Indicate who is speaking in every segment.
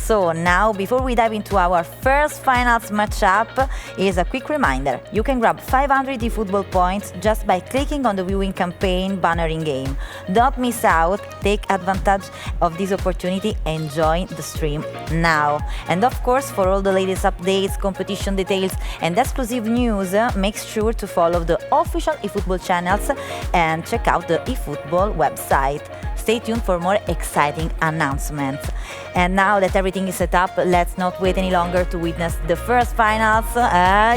Speaker 1: So now, before we dive into our first finals matchup, is a quick reminder. You can grab 500 eFootball points just by clicking on the viewing campaign banner in-game. Don't miss out, take advantage of this opportunity and join the stream now. And of course, for all the latest updates, competition details and exclusive news, make sure to follow the official eFootball channels and check out the eFootball website. Stay tuned for more exciting announcements. And now that everything is set up, let's not wait any longer to witness the first finals.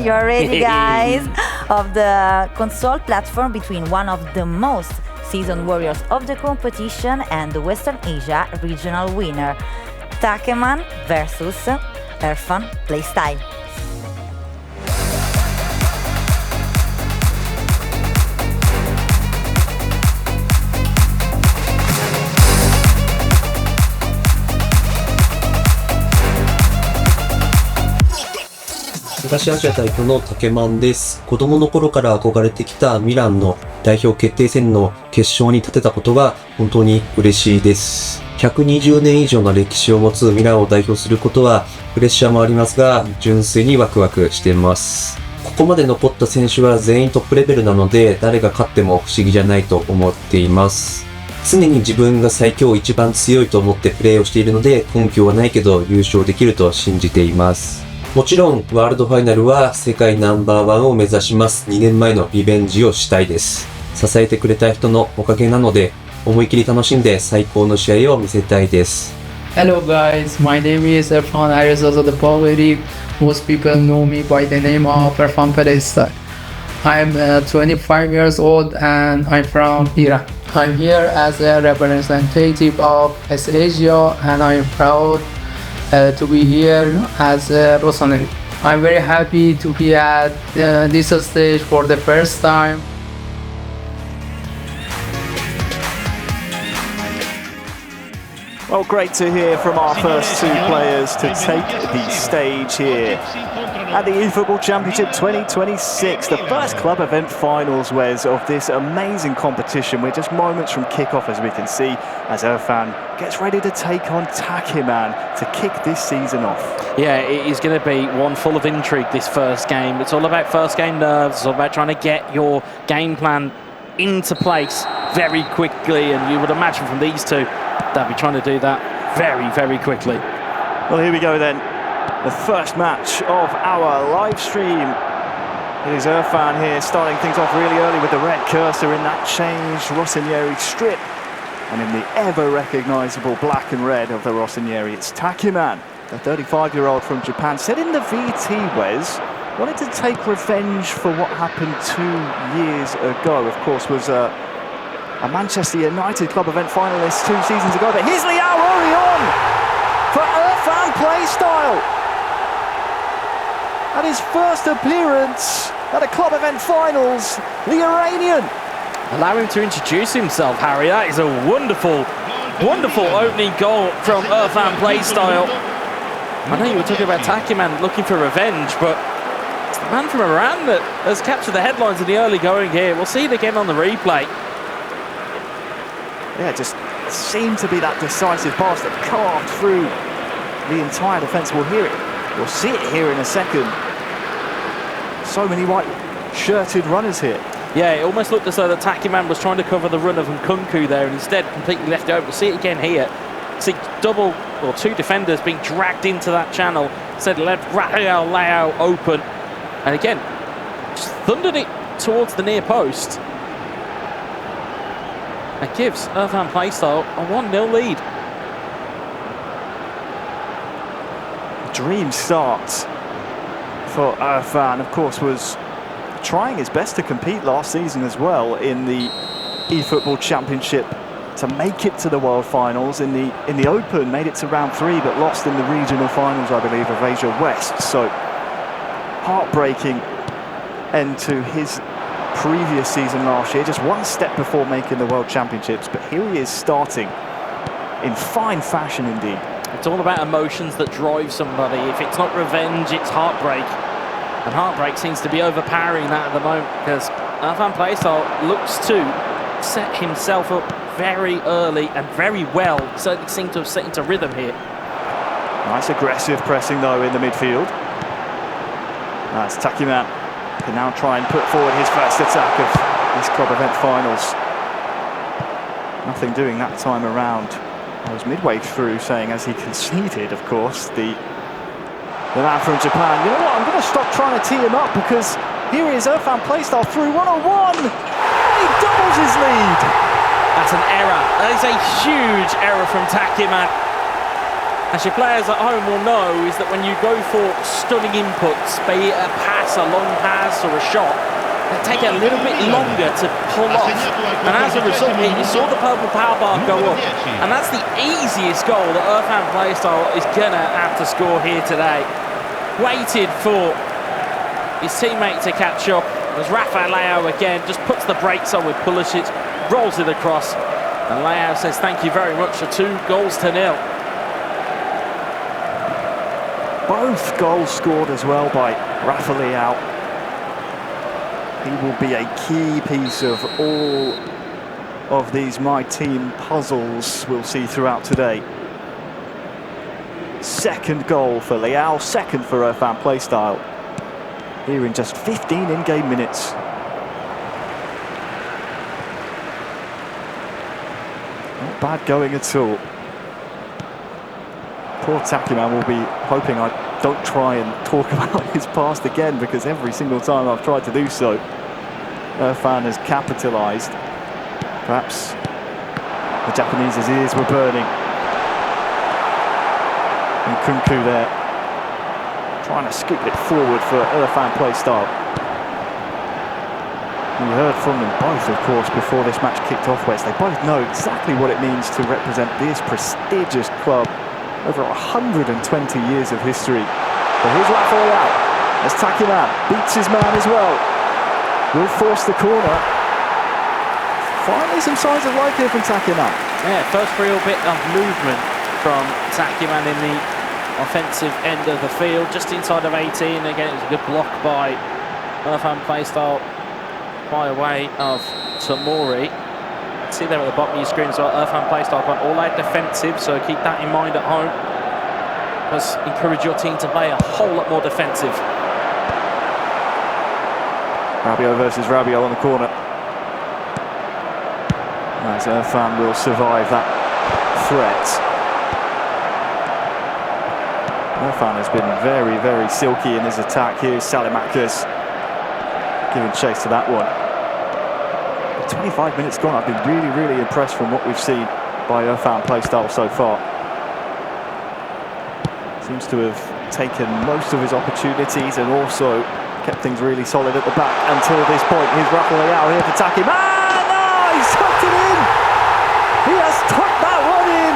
Speaker 1: You're ready, guys? Of the console platform between one of the most seasoned warriors of the competition and the Western Asia regional winner, TAKEMAN versus Erfan Playstyle.
Speaker 2: 東アジア代表のタケマンです。子供の頃から憧れてきたミランの代表決定戦の決勝に立てたことが本当に嬉しいです。120年以上の歴史を持つミランを代表することはプレッシャーもありますが、純粋にワクワクしています。ここまで残った選手は全員トップレベルなので、誰が勝っても不思議じゃないと思っています。常に自分が最強一番強いと思ってプレーをしているので、根拠はないけど優勝できると信じています。もちろんワールドファイナルは世界ナンバーワンを目指します。2年前のリベンジをしたいです。支えてくれた人のおかげなので、思い切り楽しんで最高の試合を見せたいです。
Speaker 3: Hello guys, my name is Erfan. I reside at the Power League. Most people know me by the name of Erfan Playstyle. I'm 25 years old and I'm from Iran. I'm here as a representative of East Asia and I'm proud to be here as a Rossoneri. I'm very happy to be at this stage for the first time.
Speaker 4: Well, great to hear from our first two players to take the stage here at the eFootball Championship 2026, the first club event finals, Wes, of this amazing competition. We're just moments from kick-off, as we can see, as Erfan gets ready to take on TAKEMAN to kick this season off.
Speaker 5: Yeah, it is going to be one full of intrigue, this first game. It's all about first game nerves. It's all about trying to get your game plan into place very quickly, and you would imagine from these two, they'll be trying to do that very, very quickly.
Speaker 4: Well, here we go then. The first match of our live stream. It is Erfan here starting things off really early with the red cursor in that changed Rossoneri strip. And in the ever-recognisable black and red of the Rossoneri, it's TAKEMAN, the 35-year-old from Japan. Said in the VT, Wes, wanted to take revenge for what happened 2 years ago. Of course, was a Manchester United club event finalist 2 seasons ago. But here's Liao early on for Erfan Playstyle. At his first appearance at a club event finals, the Iranian.
Speaker 5: Allow him to introduce himself, Harry. That is a wonderful, wonderful opening goal from Erfan Playstyle. I know you were talking about TAKEMAN looking for revenge, but it's the man from Iran that has captured the headlines in the early going here. We'll see it again on the replay.
Speaker 4: Yeah, just seemed to be that decisive pass that carved through the entire defence. We'll hear it. We'll see it here in a second. So many white-shirted runners here.
Speaker 5: Yeah, it almost looked as though the TAKEMAN was trying to cover the run of Nkunku there and instead completely left it open. We'll see it again here. See double or two defenders being dragged into that channel. Instead left Rafael Leao open. And again, just thundered it towards the near post. That gives Erfan Playstyle a 1-0 lead.
Speaker 4: Dream start for Erfan, of course, was trying his best to compete last season as well in the eFootball Championship to make it to the World Finals. In the Open, made it to round 3, but lost in the regional finals, I believe, of Asia West. So heartbreaking end to his previous season last year, just one step before making the World Championships. But here he is starting in fine fashion indeed.
Speaker 5: It's all about emotions that drive somebody. If it's not revenge, it's heartbreak. And heartbreak seems to be overpowering that at the moment because Erfan Playstyle looks to set himself up very early and very well. Certainly seemed to have set into rhythm here.
Speaker 4: Nice aggressive pressing though in the midfield. As TAKEMAN can now try and put forward his first attack of this club event finals. Nothing doing that time around. I was midway through saying, as he conceded, of course, the man from Japan, you know what, I'm going to stop trying to tee him up, because here is Erfan Playstyle through 1-on-1. He doubles his lead.
Speaker 5: That's an error. That is a huge error from TAKEMAN. As your players at home will know, is that when you go for stunning inputs, be it a pass, a long pass or a shot, they take a little bit longer to pull off. And as a result, you saw the purple power bar go up. And that's the easiest goal that Erfan Playstyle is going to have to score here today. Waited for his teammate to catch up. As Rafa Leao again just puts the brakes on with Pulisic, rolls it across. And Leao says thank you very much for 2-0.
Speaker 4: Both goals scored as well by Rafa Leao. He will be a key piece of all of these My Team puzzles we'll see throughout today. Second goal for Leao, second for Erfan Playstyle. Here in just 15 in-game minutes. Not bad going at all. Poor TAKEMAN will be hoping I don't try and talk about his past again, because every single time I've tried to do so, Erfan has capitalised. Perhaps the Japanese's ears were burning. And Kunku there, trying to scoop it forward for Erfan Playstyle. We heard from them both, of course, before this match kicked off, Wes. They both know exactly what it means to represent this prestigious club. Over 120 years of history. But here's Rafa Leao as TAKEMAN beats his man as well. Will force the corner. Finally some signs of life here from TAKEMAN.
Speaker 5: Yeah, first real bit of movement from TAKEMAN in the offensive end of the field, just inside of 18. Again, it was a good block by Erfan Playstyle by way of Tomori. See there at the bottom of your screen as well, Erfan Playstyle gone all out defensive, so keep that in mind at home. Just encourage your team to play a whole lot more defensive.
Speaker 4: Rabiot versus Rabiot on the corner. As Erfan will survive that threat. Erfan has been very, very silky in his attack. Here's Salimakers giving chase to that one. 25 minutes gone. I've been really, really impressed from what we've seen by Erfan Playstyle so far. Seems to have taken most of his opportunities and also kept things really solid at the back until this point. Here's Rafa Leao here for TAKEMAN. No, he's tucked it in. He has tucked that one in.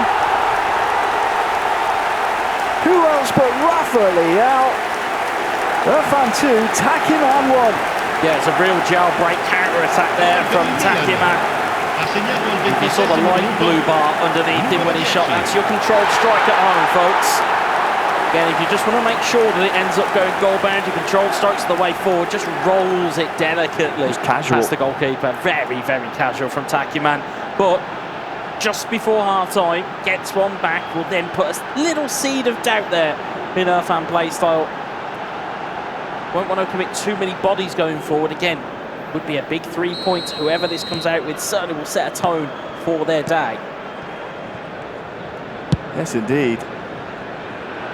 Speaker 4: Who else but Rafa Leao? Erfan 2, TAKEMAN 1.
Speaker 5: Yeah, it's a real jailbreak counter-attack there from TAKEMAN. You saw the light blue bar underneath him when he shot. That's your controlled strike at home, folks. Again, if you just want to make sure that it ends up going goal-bound, your controlled strikes the way forward, just rolls it delicately.
Speaker 4: It's casual.
Speaker 5: Past the goalkeeper. Very, very casual from TAKEMAN. But just before half-time, gets one back, will then put a little seed of doubt there in Erfan Playstyle. Won't want to commit too many bodies going forward. Again, would be a big 3 points. Whoever this comes out with certainly will set a tone for their day.
Speaker 4: Yes, indeed.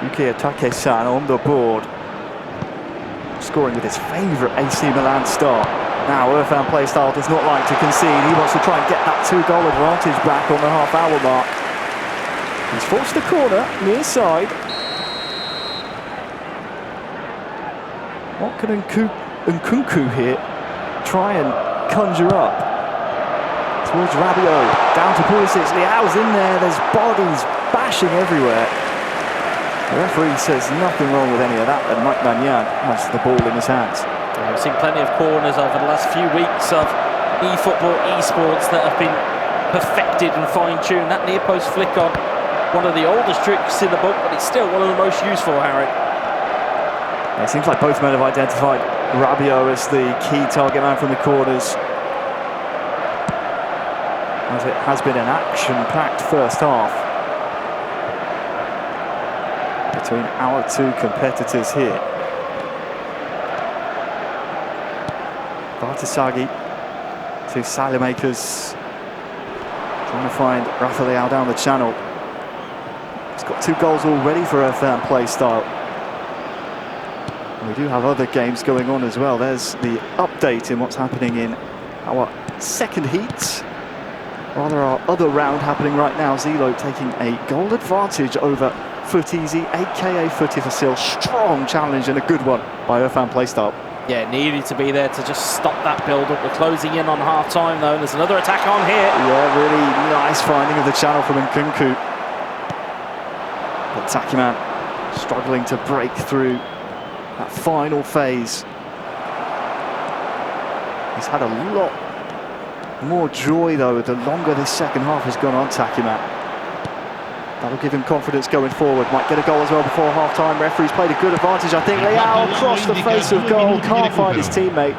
Speaker 4: Yuki Take-san on the board, scoring with his favourite AC Milan start. Now, Erfan Playstyle does not like to concede. He wants to try and get that 2-goal advantage back on the half-hour mark. He's forced the corner, near side. What can Nkunku here try and conjure up? Towards Rabiot, down to Pulisic. Leao's in there, there's bodies bashing everywhere. The referee says nothing wrong with any of that, and Mike Manyan has the ball in his hands.
Speaker 5: Yeah, we've seen plenty of corners over the last few weeks of eFootball, esports that have been perfected and fine-tuned. That near post flick on, one of the oldest tricks in the book, but it's still one of the most useful, Harry.
Speaker 4: It seems like both men have identified Rabiot as the key target man from the corners, as it has been an action-packed first half. between our two competitors here. Bartasagi to Salemakers, trying to find Rafael down the channel. He's got 2 goals already for Erfan Playstyle. And we do have other games going on as well. There's the update in what's happening in our second heat. Rather, our other round happening right now. Zelo taking a goal advantage over Footeasy, aka Footifasil. Strong challenge and a good one by Erfan Playstyle.
Speaker 5: Yeah, needed to be there to just stop that build-up. We're closing in on half-time, though. There's another attack on here.
Speaker 4: Yeah, really nice finding of the channel from Nkunku. But TAKEMAN struggling to break through that final phase. He's had a lot more joy, though, the longer this second half has gone on, TAKEMAN. That'll give him confidence going forward. Might get a goal as well before half-time. Referee's played a good advantage. I think Leao across the face of goal, can't find his teammate.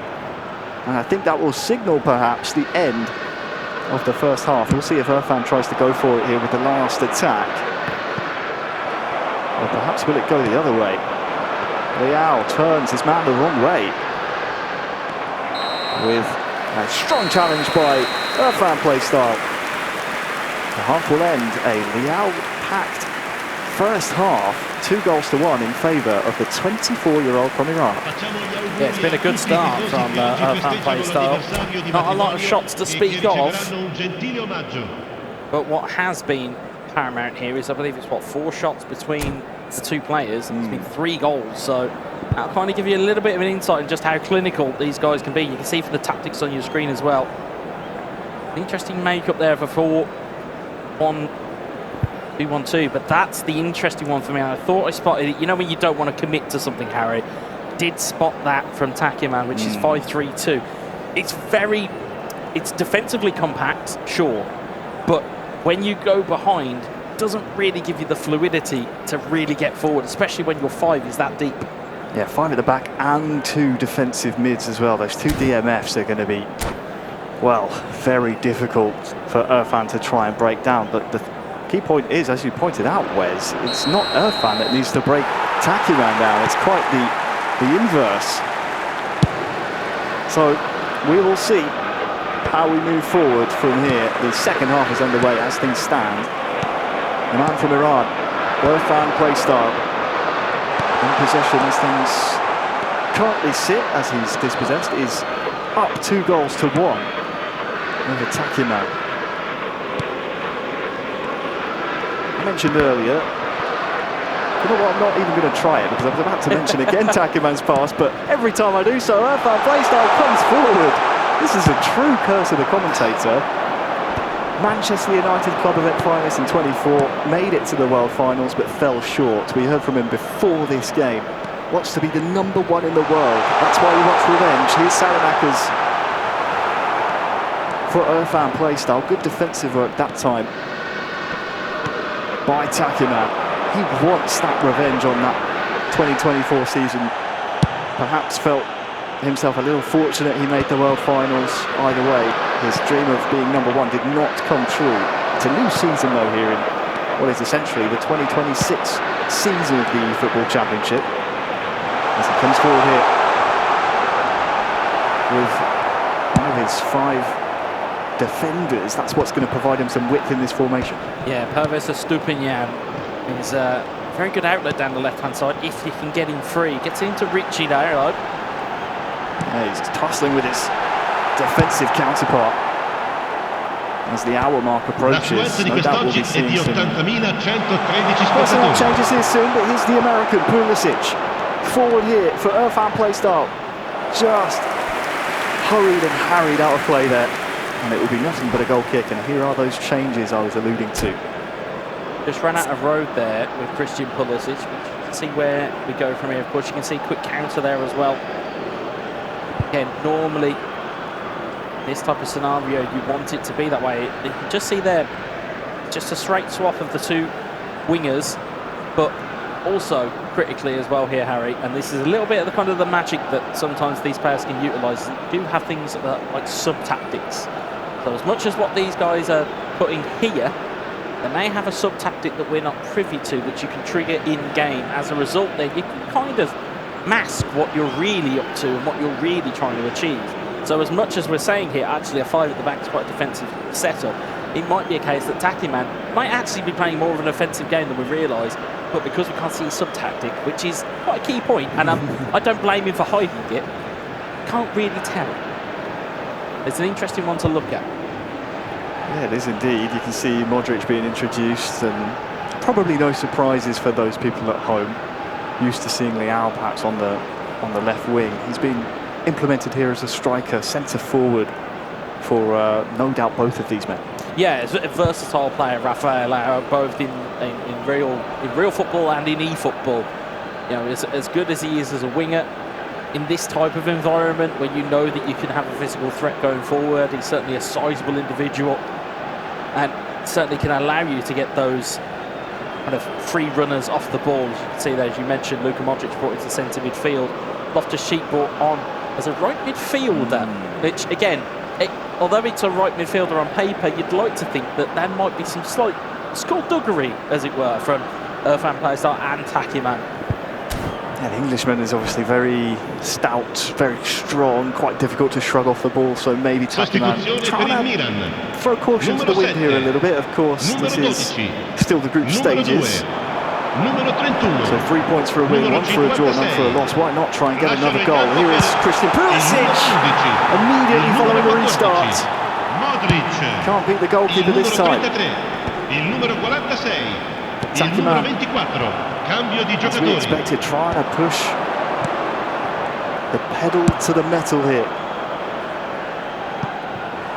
Speaker 4: And I think that will signal, perhaps, the end of the first half. We'll see if Erfan tries to go for it here with the last attack. Or perhaps will it go the other way? Leao turns his man the wrong way. With a strong challenge by Erfan Playstyle. The half will end a Leao-packed first half, 2-1 in favour of the 24-year-old from Iran.
Speaker 5: Yeah, it's been a good start from Erfan Playstyle. Not a lot of shots to speak of, but what has been paramount here is, I believe it's, 4 shots between the 2 players, and there's been 3 goals, so that'll kind of give you a little bit of an insight into just how clinical these guys can be. You can see from the tactics on your screen as well. Interesting make-up there for 4-1-2-1-2, but that's the interesting one for me. I thought I spotted it. You know when you don't want to commit to something, Harry? Did spot that from TAKEMAN, which is 5-3-2. It's defensively compact, sure, but when you go behind, it doesn't really give you the fluidity to really get forward, especially when your 5 is that deep.
Speaker 4: Yeah, 5 at the back and 2 defensive mids as well. Those 2 DMFs are going to be, well, very difficult for Erfan to try and break down. But the key point is, as you pointed out, Wes, it's not Erfan that needs to break TAKEMAN down. It's quite the inverse. So we will see how we move forward from here. The second half is underway as things stand. The man from Iran, Erfan Playstyle, in possession as things currently sit, as he's dispossessed, is up 2-1 over TAKEMAN. I mentioned earlier, you know what, I'm not even going to try it because I was about to mention again TAKEMAN's pass, but every time I do so, Erfan Playstyle comes forward. This is a true curse of the commentator. Manchester United club event finalist in 24, made it to the World Finals but fell short. We heard from him before this game. Wants to be the #1 in the world. That's why he wants revenge. Here's Salemakers for Erfan Playstyle. Good defensive work that time by TAKEMAN. He wants that revenge on that 2024 season. Perhaps felt himself a little fortunate he made the World Finals. Either way, his dream of being #1 did not come true. It's a new season though here in what is essentially the 2026 season of the eFootball Championship. As he comes forward here with one of his 5 defenders, that's what's going to provide him some width in this formation. Yeah,
Speaker 5: Pervez Estupinian is a very good outlet down the left-hand side if you can get him free. Gets into Richie there, though.
Speaker 4: Yeah, he's tussling with his defensive counterpart as the hour mark approaches. No doubt we'll be seeing some personnel changes here soon, but here's the American Pulisic forward here for Erfan Playstyle. Just hurried and harried out of play there, and it will be nothing but a goal kick. And here are those changes I was alluding to.
Speaker 5: Just ran out of road there with Christian Pulisic. You can see where we go from here. Of course, you can see quick counter there as well. Again, normally this type of scenario, you want it to be that way. You can just see there, just a straight swap of the 2 wingers, but also critically as well here, Harry, and this is a little bit of the kind of the magic that sometimes these players can utilise. You do have things like sub-tactics. So as much as what these guys are putting here, they may have a sub-tactic that we're not privy to that you can trigger in-game. As a result, then you can kind of mask what you're really up to and what you're really trying to achieve. So as much as we're saying here, actually a 5 at the back is quite a defensive setup, it might be a case that TAKEMAN might actually be playing more of an offensive game than we realise, but because we can't see his sub-tactic, which is quite a key point, and I don't blame him for hiding it, can't really tell. It's an interesting one to look at.
Speaker 4: Yeah, it is indeed. You can see Modric being introduced, and probably no surprises for those people at home used to seeing Leao perhaps on the left wing. He's been implemented here as a striker, centre forward for no doubt both of these men.
Speaker 5: Yeah, it's a versatile player, Rafael Leao, both in real football and in eFootball. You know, as good as he is as a winger, in this type of environment where you know that you can have a physical threat going forward, he's certainly a sizable individual and certainly can allow you to get those kind of free runners off the ball. As you can see there, as you mentioned, Luka Modric brought into centre midfield. Loftus-Cheek brought on as a right midfielder, which again, although it's a right midfielder on paper, you'd like to think that there might be some slight skullduggery, as it were, from Erfan Playstyle and TAKEMAN.
Speaker 4: Yeah, the Englishman is obviously very stout, very strong, quite difficult to shrug off the ball, so maybe TAKEMAN trying to throw caution to the wind here a little bit. Of course, this is still the group stages. So 3 points for a win, 1 for a draw, none for a loss. Why not try and get another goal? Here is Christian Pulisic, immediately following the restart. Can't beat the goalkeeper this time. TAKEMAN, as we expected, trying to push the pedal to the metal here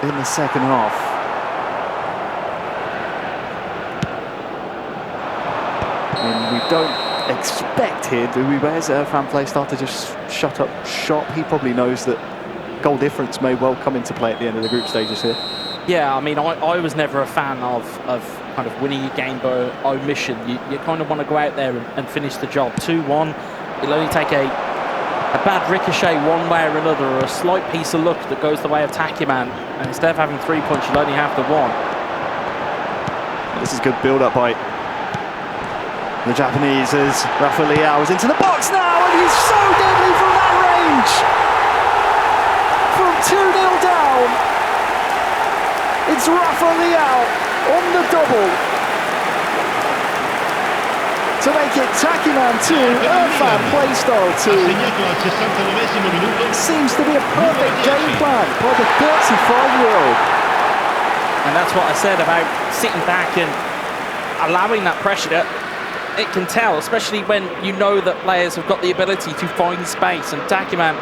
Speaker 4: in the second half. And we don't expect here, do we? Where's Erfan Playstyle to just shut up shop? He probably knows that goal difference may well come into play at the end of the group stages here.
Speaker 5: Yeah, I mean, I was never a fan of kind of winning a game by omission. You kind of want to go out there and finish the job. 2-1, it'll only take a bad ricochet one way or another, or a slight piece of luck that goes the way of TAKEMAN, and instead of having 3 points, you'll only have the 1.
Speaker 4: This is good build-up by the Japanese as Rafael Leao is into the box now, and he's so deadly from that range! From 2-0 down, it's Rafael Leao on the double to make it TAKEMAN 2, Erfan Playstyle 2. Seems to be a perfect game plan by the 35-year-old.
Speaker 5: And that's what I said about sitting back and allowing that pressure. It can tell, especially when you know that players have got the ability to find space, and TAKEMAN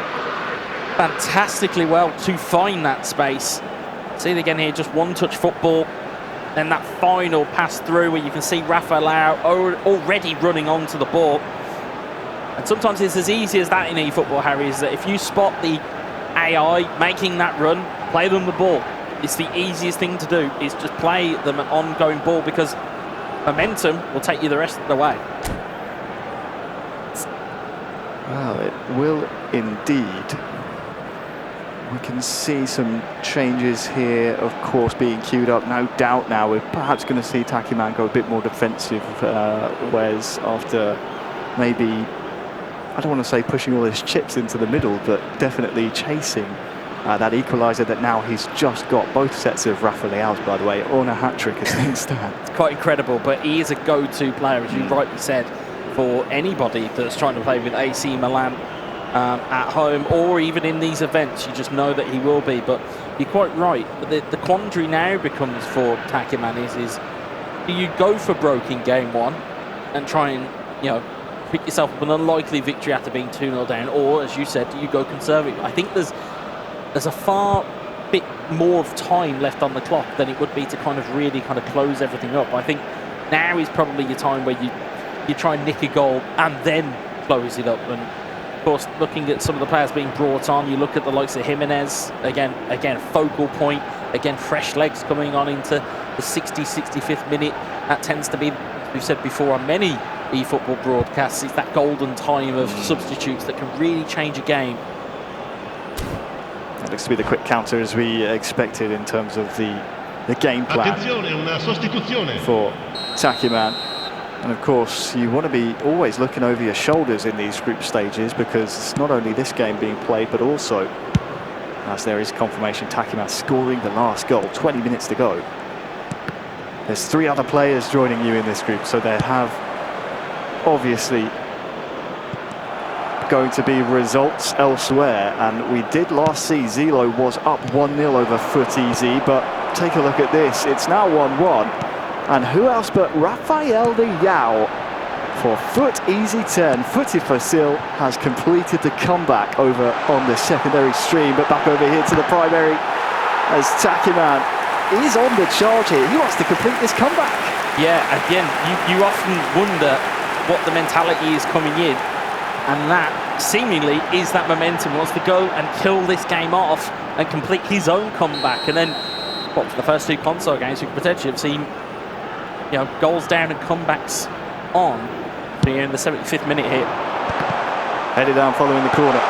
Speaker 5: fantastically well to find that space. See it again here, just one-touch football, then that final pass through where you can see Rafael Leao already running onto the ball. And sometimes it's as easy as that in eFootball, Harry, is that if you spot the AI making that run, play them the ball. It's the easiest thing to do, is just play them an ongoing ball, because momentum will take you the rest of the way.
Speaker 4: Well, it will indeed. We can see some changes here, of course, being queued up. No doubt now we're perhaps going to see TAKEMAN go a bit more defensive, whereas after maybe, I don't want to say pushing all his chips into the middle, but definitely chasing that equalizer that now he's just got. Both sets of Rafael Leao's, by the way, on a hat-trick as things stand.
Speaker 5: It's quite incredible, but he is a go-to player, as you rightly said, for anybody that's trying to play with AC Milan at home, or even in these events. You just know that he will be. But you're quite right. The quandary now becomes for TAKEMAN is do you go for broke in game one and try and, you know, pick yourself up an unlikely victory after being 2-0 down, or, as you said, do you go conservative? I think there's a far bit more of time left on the clock than it would be to kind of really kind of close everything up. I think now is probably your time where you try and nick a goal and then close it up. And of course, looking at some of the players being brought on, you look at the likes of Jimenez, again focal point, again fresh legs coming on into the 65th minute. That tends to be, we've said before on many eFootball broadcasts, it's that golden time of substitutes that can really change a game.
Speaker 4: That looks to be the quick counter as we expected in terms of the the game plan
Speaker 6: Attenzione, una sostituzione.
Speaker 4: for TAKEMAN. And of course, you want to be always looking over your shoulders in these group stages, because it's not only this game being played, but also, as there is confirmation, TAKEMAN scoring the last goal, 20 minutes to go. There's 3 other players joining you in this group, so they have obviously going to be results elsewhere. And we did last see Zelo was up 1-0 over Foot Easy, but take a look at this, it's now 1-1. And who else but Rafael Leao for Foot Easy 10. Footy Fasil has completed the comeback over on the secondary stream, but back over here to the primary as TAKEMAN is on the charge here. He wants to complete this comeback.
Speaker 5: Yeah, again, you often wonder what the mentality is coming in, and that seemingly is that momentum. He wants to go and kill this game off and complete his own comeback. And then, well, for the first 2 console games, we could potentially have seen, you know, goals down and comebacks on here in the 75th minute here.
Speaker 4: Headed down following the corner.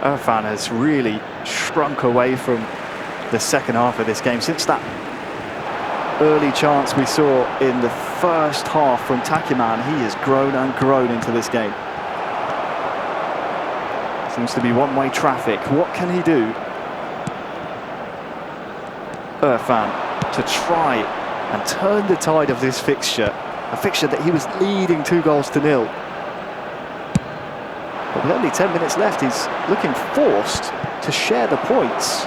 Speaker 4: Erfan has really shrunk away from the second half of this game. Since that early chance we saw in the first half from TAKEMAN, he has grown and grown into this game. Seems to be one-way traffic. What can he do? Erfan to try and turn the tide of this fixture, a fixture that he was leading 2-0. But with only 10 minutes left, he's looking forced to share the points,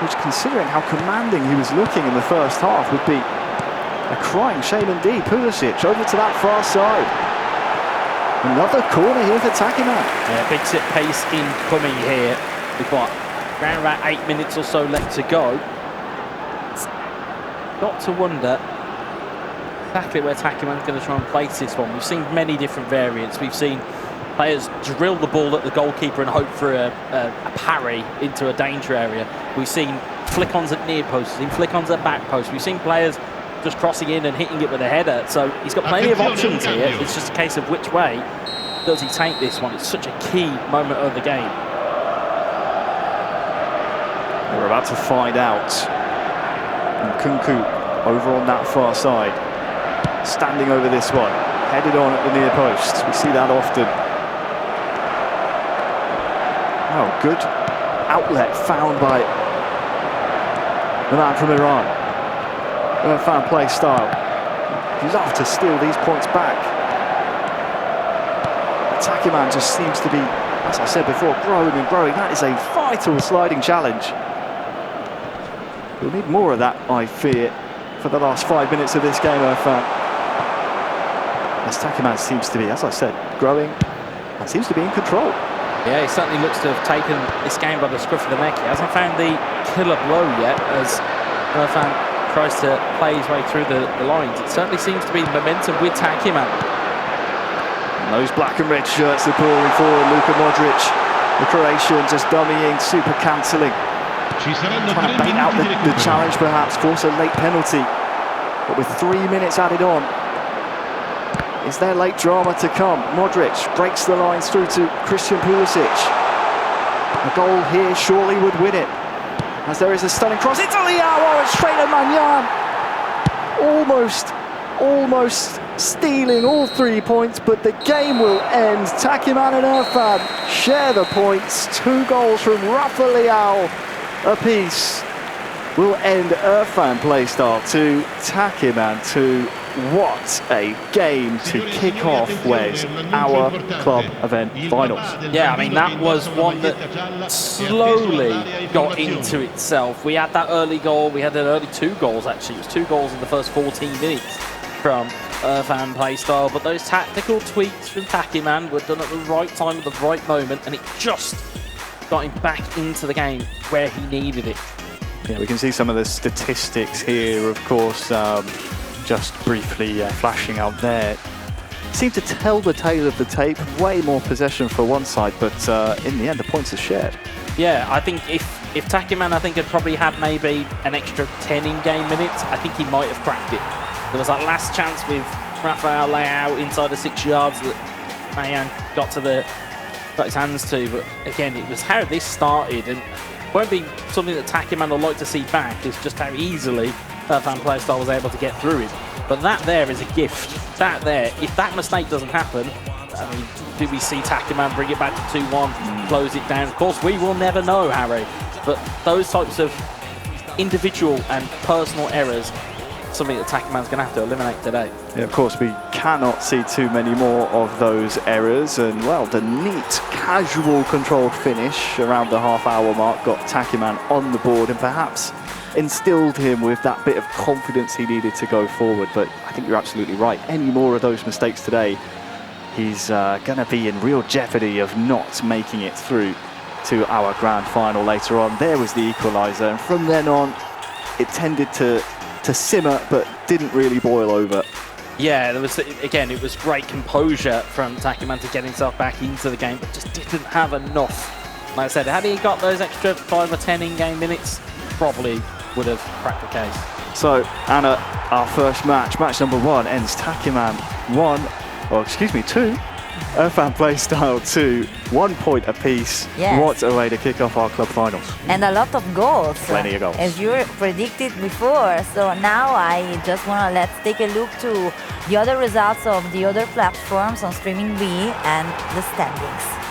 Speaker 4: which, considering how commanding he was looking in the first half, would be a crying shame indeed. Pulisic over to that far side. Another corner here for TAKEMAN.
Speaker 5: Yeah, big set pace incoming here. We've got around about 8 minutes or so left to go. Got to wonder exactly where TAKEMAN's going to try and place this one. We've seen many different variants. We've seen players drill the ball at the goalkeeper and hope for a parry into a danger area. We've seen flick-ons at near posts, we've seen flick-ons at back posts. We've seen players just crossing in and hitting it with a header. So he's got plenty of options here. It's just a case of which way does he take this one. It's such a key moment of the game.
Speaker 4: We're about to find out. And Kunku over on that far side, standing over this one, headed on at the near post. We see that often. Oh, good outlet found by the man from Iran. Erfan Playstyle. He'd love to steal these points back. TAKEMAN just seems to be, as I said before, growing and growing. That is a vital sliding challenge. We'll need more of that, I fear, for the last 5 minutes of this game, Erfan. As TAKEMAN seems to be, as I said, growing and seems to be in control.
Speaker 5: Yeah, he certainly looks to have taken this game by the scruff of the neck. He hasn't found the killer blow yet as Erfan tries to play his way through the lines. It certainly seems to be momentum with TAKEMAN.
Speaker 4: And those black and red shirts are pouring forward. Luka Modric, the Croatian, just dummying, super cancelling. Trying to bait out the challenge, perhaps, force a late penalty. But with 3 minutes added on, is there late drama to come? Modric breaks the lines through to Christian Pulisic. A goal here surely would win it, as there is a stunning cross into Leao, and straight at Magnan. Almost stealing all 3 points, but the game will end. TAKEMAN and Erfan share the points. 2 goals from Rafael Leao apiece will end Erfan Playstyle 2, TAKEMAN 2. What a game to kick off with our club event finals.
Speaker 5: Yeah, I mean, that was one that slowly got into itself. We had that early goal. We had an early 2 goals, actually. It was 2 goals in the first 14 minutes from Erfan Playstyle. But those tactical tweaks from TAKEMAN were done at the right time, at the right moment, and it just got him back into the game where he needed it.
Speaker 4: Yeah, we can see some of the statistics here, of course, just briefly flashing out there. Seemed to tell the tale of the tape. Way more possession for one side, but in the end, the points are shared.
Speaker 5: Yeah, I think if TAKEMAN, I think, had probably had maybe an extra 10 in-game minutes, I think he might have cracked it. There was that last chance with Rafael Leao inside the 6 yards that Mayan got to the got his hands to. But again, it was how this started, and won't be something that TAKEMAN will like to see back. Is just how easily Erfan Playstyle was able to get through it. But that there is a gift. That there, if that mistake doesn't happen, I mean, do we see TAKEMAN bring it back to 2-1, close it down? Of course, we will never know, Harry. But those types of individual and personal errors, something that TAKEMAN's going to have to eliminate today.
Speaker 4: Yeah, of course, we cannot see too many more of those errors. And, well, the neat, casual, controlled finish around the half-hour mark got TAKEMAN on the board and perhaps instilled him with that bit of confidence he needed to go forward. But I think you're absolutely right. Any more of those mistakes today, he's going to be in real jeopardy of not making it through to our grand final later on. There was the equaliser, and from then on, it tended to simmer, but didn't really boil over.
Speaker 5: Yeah, there was, again, it was great composure from TAKEMAN to get himself back into the game, but just didn't have enough. Like I said, had he got those extra 5 or 10 in-game minutes, probably would have cracked the case.
Speaker 4: So, Anna, our first match, match number 1, ends TAKEMAN 2, Erfan Playstyle 2, 1 point apiece.
Speaker 1: Yes.
Speaker 4: What a way to kick off our club finals.
Speaker 1: And a lot of goals.
Speaker 4: Plenty of goals.
Speaker 1: As you predicted before. So now I just want to let's take a look to the other results of the other platforms on Streaming B and the standings.